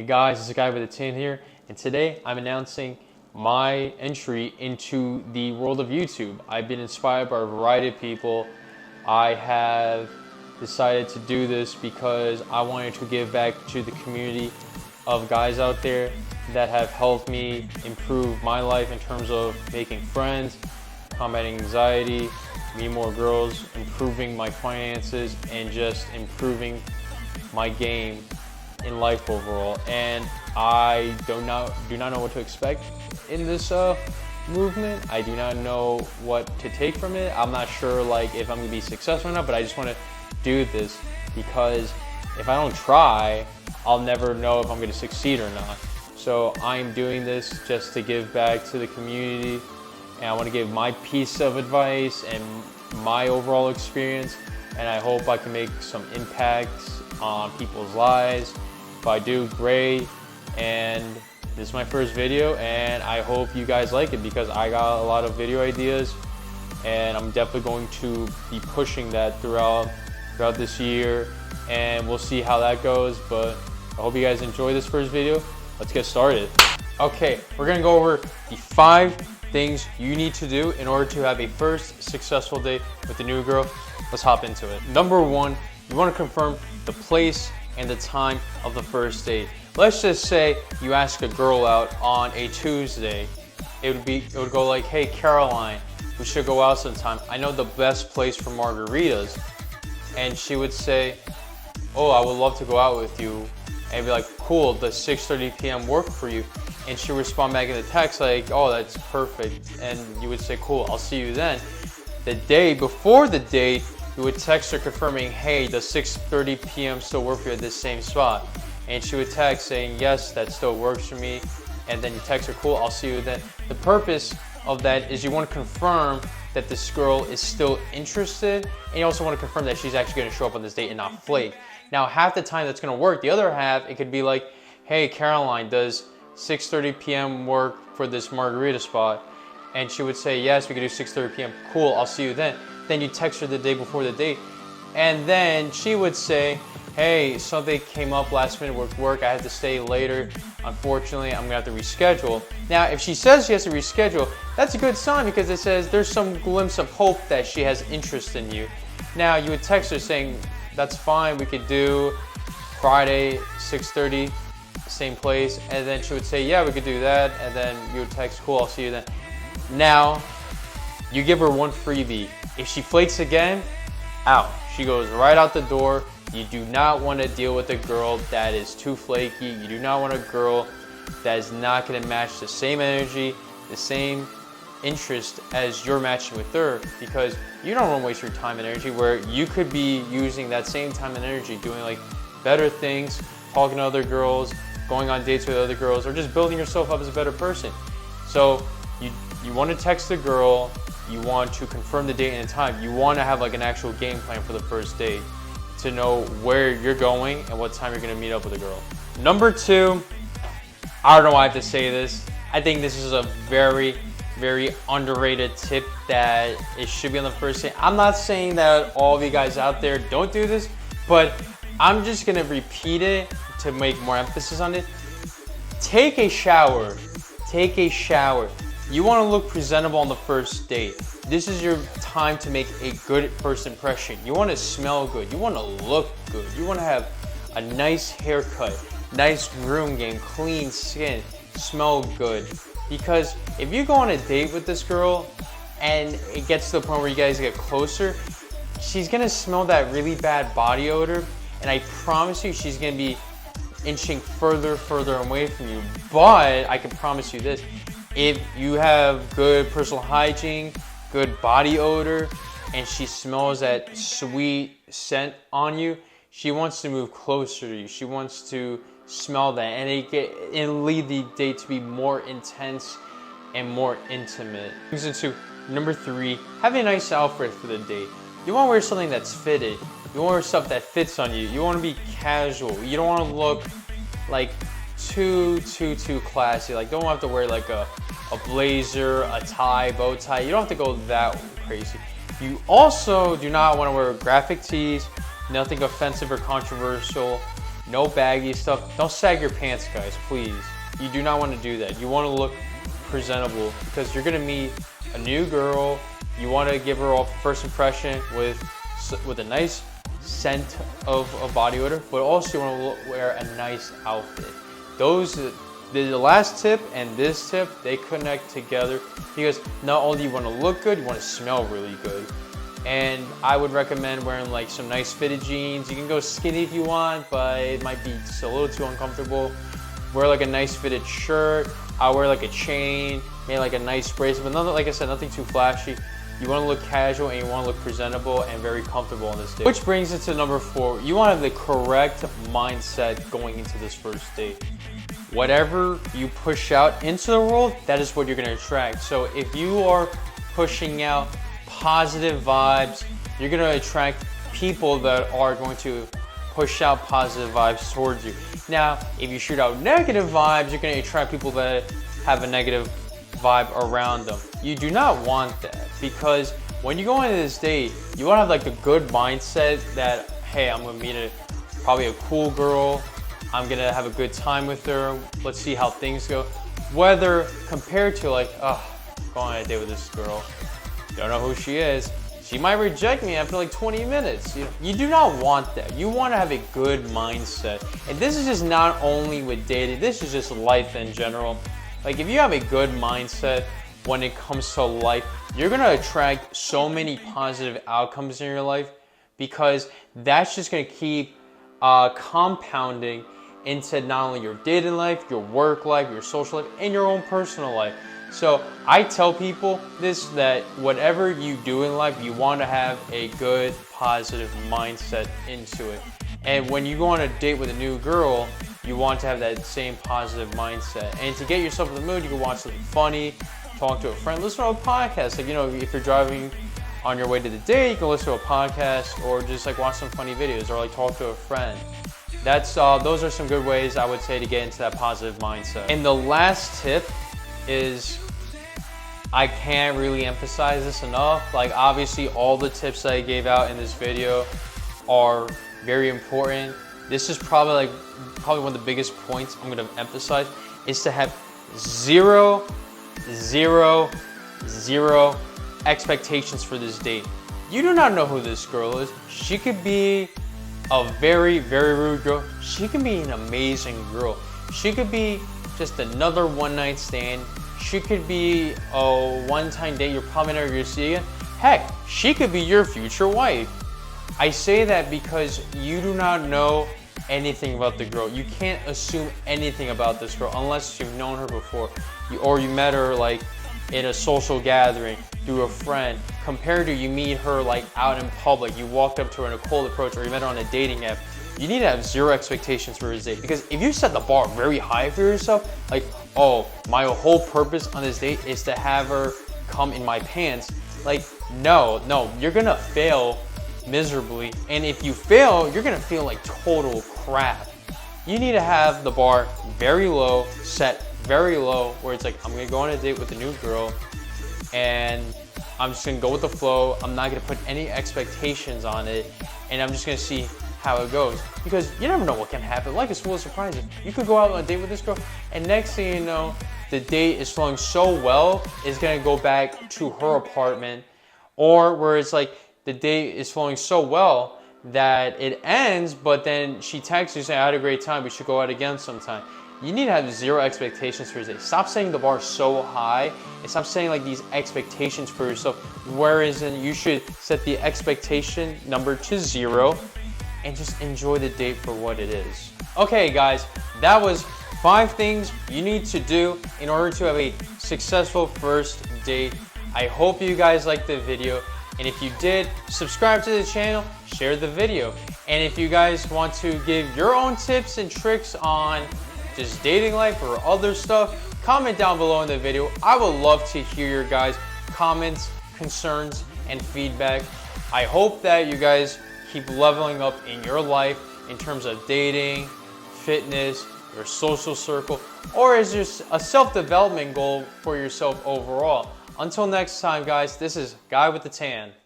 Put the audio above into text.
Hey guys, it's GuyWithATan here, and today I'm announcing my entry into the world of YouTube. I've been inspired by a variety of people. I have decided to do this because I wanted to give back to the community of guys out there that have helped me improve my life in terms of making friends, combating anxiety, meeting more girls, improving my finances, and just improving my game in life overall. And I do not know what to expect in this movement. I do not know what to take from it. I'm not sure if I'm gonna be successful or not, but I just want to do this because if I don't try, I'll never know if I'm gonna succeed or not. So I'm doing this just to give back to the community, and I want to give my piece of advice and my overall experience, and I hope I can make some impacts on people's lives. If I do, great. And this is my first video, and I hope you guys like it because I got a lot of video ideas, and I'm definitely going to be pushing that throughout this year, and we'll see how that goes. But I hope you guys enjoy this first video. Let's get started. Okay, we're gonna go over the 5 things you need to do in order to have a first successful date with a new girl. Let's hop into it. Number 1, you want to confirm the place and the time of the first date. Let's just say you ask a girl out on a Tuesday. It would go like, hey Caroline, we should go out sometime. I know the best place for margaritas. And she would say, oh, I would love to go out with you. And be like, cool, does 6:30 p.m. work for you? And she would respond back in the text like, oh, that's perfect. And you would say, cool, I'll see you then. The day before the date, you would text her confirming, hey, does 6:30 p.m. still work for you at this same spot? And she would text saying, yes, that still works for me. And then you text her, cool, I'll see you then. The purpose of that is you want to confirm that this girl is still interested, and you also want to confirm that she's actually going to show up on this date and not flake. Now, half the time that's going to work. The other half, it could be like, hey, Caroline, does 6:30 p.m. work for this margarita spot? And she would say, yes, we could do 6:30 p.m. Cool, I'll see you then. Then you text her the day before the date, and then she would say, hey, something came up last minute with work, I had to stay later, unfortunately I'm gonna have to reschedule. Now if she says she has to reschedule, that's a good sign because it says there's some glimpse of hope that she has interest in you. Now you would text her saying, that's fine, we could do Friday 6:30, same place, and then she would say, yeah, we could do that, and then you would text, cool, I'll see you then. Now you give her one freebie. If she flakes again, out. She goes right out the door. You do not want to deal with a girl that is too flaky. You do not want a girl that is not going to match the same energy, the same interest as you're matching with her, because you don't want to waste your time and energy where you could be using that same time and energy doing better things, talking to other girls, going on dates with other girls, or just building yourself up as a better person. So you want to text the girl, you want to confirm the date and the time, you want to have an actual game plan for the first date to know where you're going and what time you're going to meet up with a girl. Number 2, I don't know why I have to say this. I think this is a very, very underrated tip that it should be on the first date. I'm not saying that all of you guys out there don't do this, but I'm just going to repeat it to make more emphasis on it. Take a shower. Take a shower. You want to look presentable on the first date. This is your time to make a good first impression. You want to smell good. You want to look good. You want to have a nice haircut, nice groom game, clean skin, smell good. Because if you go on a date with this girl and it gets to the point where you guys get closer, she's going to smell that really bad body odor, and I promise you she's going to be inching further away from you. But I can promise you this, if you have good personal hygiene, good body odor, and she smells that sweet scent on you, she wants to move closer to you. She wants to smell that, and it'll lead the date to be more intense and more intimate. Brings into number 3, have a nice outfit for the date. You want to wear something that's fitted. You want to wear stuff that fits on you. You want to be casual. You don't want to look too classy. Don't have to wear a blazer, a tie, bow tie. You don't have to go that crazy. You also do not want to wear graphic tees, nothing offensive or controversial. no baggy stuff. Don't sag your pants, guys, please. You do not want to do that. You want to look presentable because you're gonna meet a new girl. You want to give her a first impression with a nice scent of body odor, but also you want to wear a nice outfit. The last tip and this tip, they connect together because not only you want to look good, you want to smell really good. And I would recommend wearing like some nice fitted jeans. You can go skinny if you want, but it might be just a little too uncomfortable. Wear like a nice fitted shirt. I'll wear like a chain, maybe like a nice bracelet, but nothing, like I said, nothing too flashy. You want to look casual and you want to look presentable and very comfortable on this date. Which brings it to number 4. You want to have the correct mindset going into this first date. Whatever you push out into the world, that is what you're going to attract. So if you are pushing out positive vibes, you're going to attract people that are going to push out positive vibes towards you. Now, if you shoot out negative vibes, you're going to attract people that have a negative vibe around them. You do not want that because when you go into this date, you want to have like a good mindset that, hey, I'm going to meet probably a cool girl. I'm going to have a good time with her. Let's see how things go. Whether compared to like, oh, going on a date with this girl, don't know who she is. She might reject me after like 20 minutes. You do not want that. You want to have a good mindset. And this is just not only with dating, this is just life in general. Like if you have a good mindset when it comes to life, you're going to attract so many positive outcomes in your life because that's just going to keep compounding into not only your dating life, your work life, your social life, and your own personal life. So I tell people this, that whatever you do in life, you want to have a good, positive mindset into it. And when you go on a date with a new girl, you want to have that same positive mindset. And to get yourself in the mood, you can watch something funny, talk to a friend, listen to a podcast. Like, if you're driving on your way to the date, you can listen to a podcast or just like watch some funny videos or like talk to a friend. Those are some good ways I would say to get into that positive mindset. And the last tip is, I can't really emphasize this enough. Like obviously all the tips that I gave out in this video are very important. This is probably one of the biggest points I'm gonna emphasize is to have zero expectations for this date. You do not know who this girl is. She could be a very, very rude girl. She could be an amazing girl. She could be just another one-night stand. She could be a one-time date you're probably never gonna see again. Heck, she could be your future wife. I say that because you do not know anything about the girl. You can't assume anything about this girl unless you've known her before or you met her like in a social gathering through a friend. Compared to you meet her like out in public, you walked up to her in a cold approach, or you met her on a dating app. You need to have zero expectations for this date, because if you set the bar very high for yourself, like, oh, my whole purpose on this date is to have her come in my pants, like, no, you're gonna fail miserably. And if you fail, you're gonna feel like total crap. You need to have the bar very low, set very low, where it's like, I'm gonna go on a date with a new girl and I'm just gonna go with the flow. I'm not gonna put any expectations on it, and I'm just gonna see how it goes, because you never know what can happen. Life is full of surprises. You could go out on a date with this girl, and next thing you know, the date is flowing so well, it's gonna go back to her apartment, or where it's like the date is flowing so well that it ends, but then she texts you saying, I had a great time, we should go out again sometime. You need to have zero expectations for your date. Stop setting the bar so high, and stop setting like these expectations for yourself, whereas you should set the expectation number to 0 and just enjoy the date for what it is. Okay guys, that was 5 things you need to do in order to have a successful first date. I hope you guys liked the video, and if you did, subscribe to the channel, share the video. And if you guys want to give your own tips and tricks on just dating life or other stuff, comment down below in the video. I would love to hear your guys' comments, concerns, and feedback. I hope that you guys keep leveling up in your life in terms of dating, fitness, your social circle, or is just a self-development goal for yourself overall. Until next time, guys, this is Guy with the Tan.